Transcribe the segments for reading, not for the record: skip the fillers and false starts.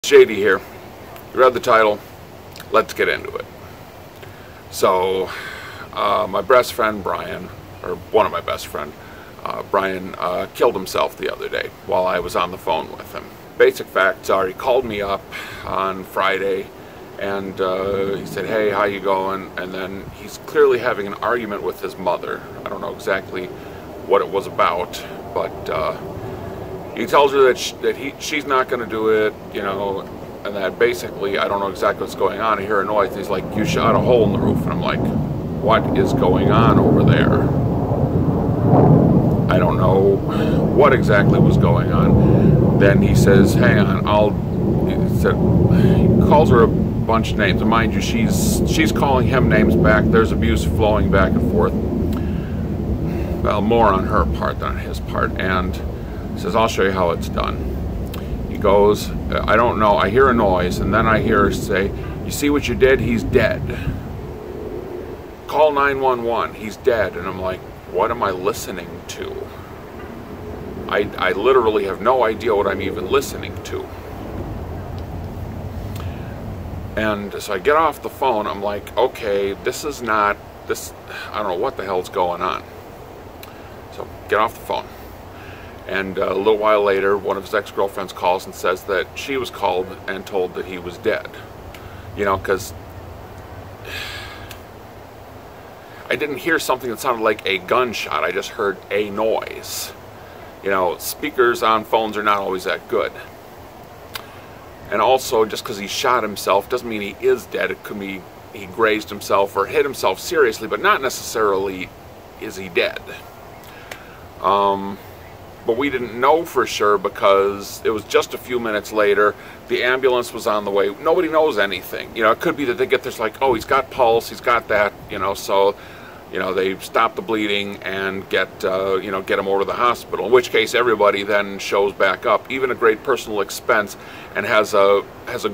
JD here. You read the title. Let's get into it. So, my best friend Brian, or one of my best friend, Brian, killed himself the other day while I was on the phone with him. Basic facts are, he called me up on Friday and he said, "Hey, how you going?" And then he's clearly having an argument with his mother. I don't know exactly what it was about, but he tells her that she's not going to do it, you know, and that basically, I don't know exactly what's going on. I hear a noise. He's like, "You shot a hole in the roof." And I'm like, what is going on over there? I don't know what exactly was going on. Then he says, "Hang on, he calls her a bunch of names. And mind you, she's calling him names back. There's abuse flowing back and forth. Well, more on her part than on his part. And he says, "I'll show you how it's done." He goes, I don't know, I hear a noise, and then I hear her say, "You see what you did? He's dead. Call 911, he's dead." And I'm like, what am I listening to? I literally have no idea what I'm even listening to. And so I get off the phone, I'm like, okay, this is not, I don't know what the hell's going on. So get off the phone. And a little while later, one of his ex-girlfriends calls and says that she was called and told that he was dead. You know, because I didn't hear something that sounded like a gunshot. I just heard a noise. You know, speakers on phones are not always that good. And also, just because he shot himself doesn't mean he is dead. It could be he grazed himself or hit himself seriously, but not necessarily is he dead. But we didn't know for sure because it was just a few minutes later. The ambulance was on the way. Nobody knows anything. You know, it could be that they get this like, oh, he's got pulse, he's got that, you know, so, you know, they stop the bleeding and get, you know, get him over to the hospital. In which case, everybody then shows back up, even a great personal expense, and has a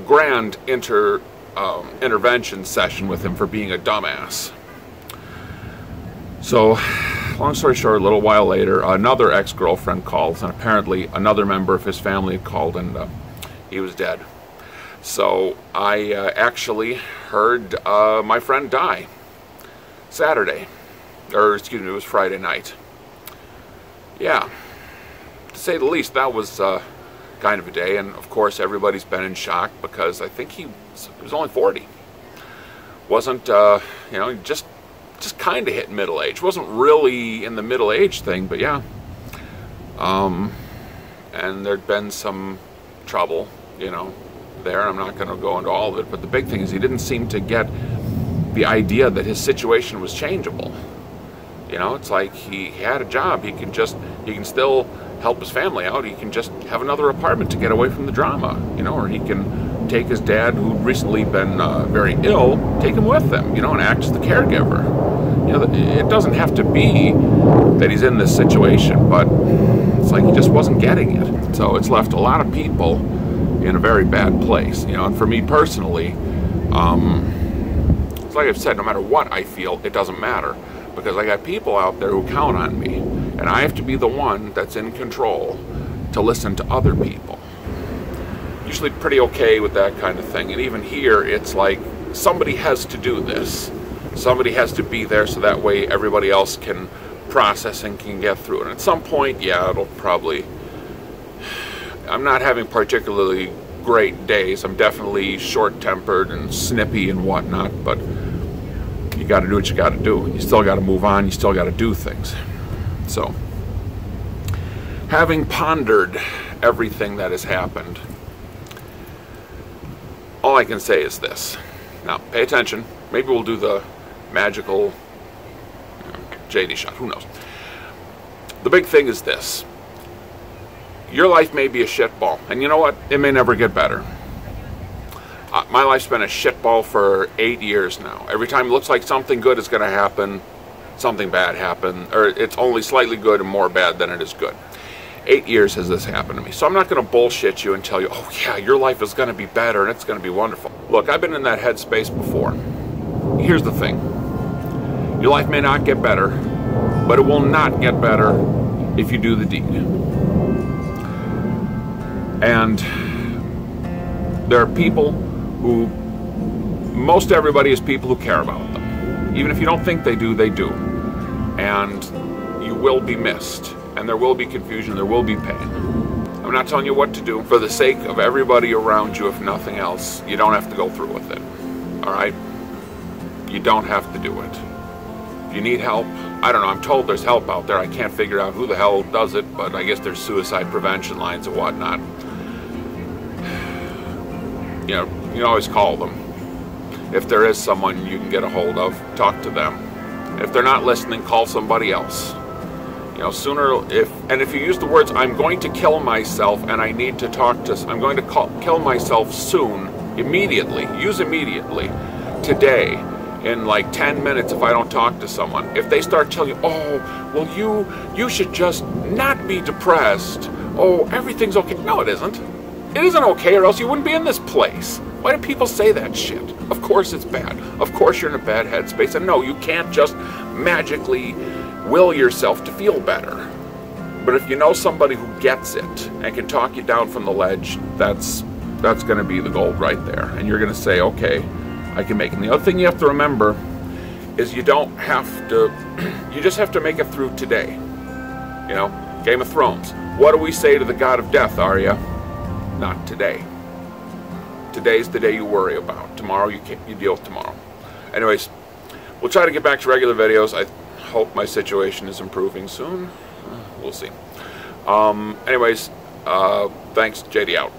grand intervention session with him for being a dumbass. So, long story short, a little while later, another ex-girlfriend calls, and apparently another member of his family had called, and he was dead. So I actually heard my friend die Saturday, or excuse me, it was Friday night. Yeah, to say the least, that was kind of a day, and of course everybody's been in shock because I think he was only 40. Wasn't, you know, just kind of hit middle age. Wasn't really in the middle age thing, but yeah. And there'd been some trouble, you know, there. I'm not going to go into all of it, but the big thing is he didn't seem to get the idea that his situation was changeable. You know, it's like he had a job. He can still help his family out. He can just have another apartment to get away from the drama, you know, or he can take his dad, who'd recently been very ill, take him with him, you know, and act as the caregiver. You know, it doesn't have to be that he's in this situation, but it's like he just wasn't getting it. So it's left a lot of people in a very bad place, you know. And for me personally, it's like I've said, no matter what I feel, it doesn't matter, because I got people out there who count on me, and I have to be the one that's in control to listen to other people. Usually pretty okay with that kind of thing, and even here, it's like somebody has to do this. Somebody has to be there so that way everybody else can process and can get through it. And at some point, yeah, it'll probably... I'm not having particularly great days. I'm definitely short-tempered and snippy and whatnot, but you got to do what you got to do. You still got to move on. You still got to do things. So, having pondered everything that has happened, all I can say is this. Now, pay attention. Maybe we'll do the magical JD shot. Who knows? The big thing is this. Your life may be a shitball, and you know what? It may never get better. My life's been a shitball for 8 years now. Every time it looks like something good is going to happen, something bad happened, or it's only slightly good and more bad than it is good. 8 years has this happened to me. So I'm not going to bullshit you and tell you, oh yeah, your life is going to be better and it's going to be wonderful. Look, I've been in that headspace before. Here's the thing. Your life may not get better, but it will not get better if you do the deed. And There are people who, most everybody is people who care about them. Even if you don't think they do, they do. And you will be missed. And there will be confusion, there will be pain. I'm not telling you what to do. For the sake of everybody around you, if nothing else, you don't have to go through with it. Alright? You don't have to do it. If you need help, I don't know, I'm told there's help out there. I can't figure out who the hell does it, but I guess there's suicide prevention lines and whatnot. You know, you can always call them. If there is someone you can get a hold of, talk to them. If they're not listening, call somebody else. You know, if you use the words, I'm going to kill myself and I need to talk to, I'm going to kill myself soon, immediately, use immediately, today, in like 10 minutes if I don't talk to someone. If they start telling you, oh, well you should just not be depressed. Oh, everything's okay. No, it isn't. It isn't okay, or else you wouldn't be in this place. Why do people say that shit? Of course it's bad. Of course you're in a bad headspace. And no, you can't just magically will yourself to feel better. But if you know somebody who gets it and can talk you down from the ledge, that's going to be the gold right there. And you're going to say, okay, I can make it. And the other thing you have to remember is you don't have to, you just have to make it through today. You know, Game of Thrones. What do we say to the god of death, Arya? Not today. Today's the day you worry about. Tomorrow you deal with tomorrow. Anyways, we'll try to get back to regular videos. I hope my situation is improving soon. We'll see. Anyways, thanks. JD out.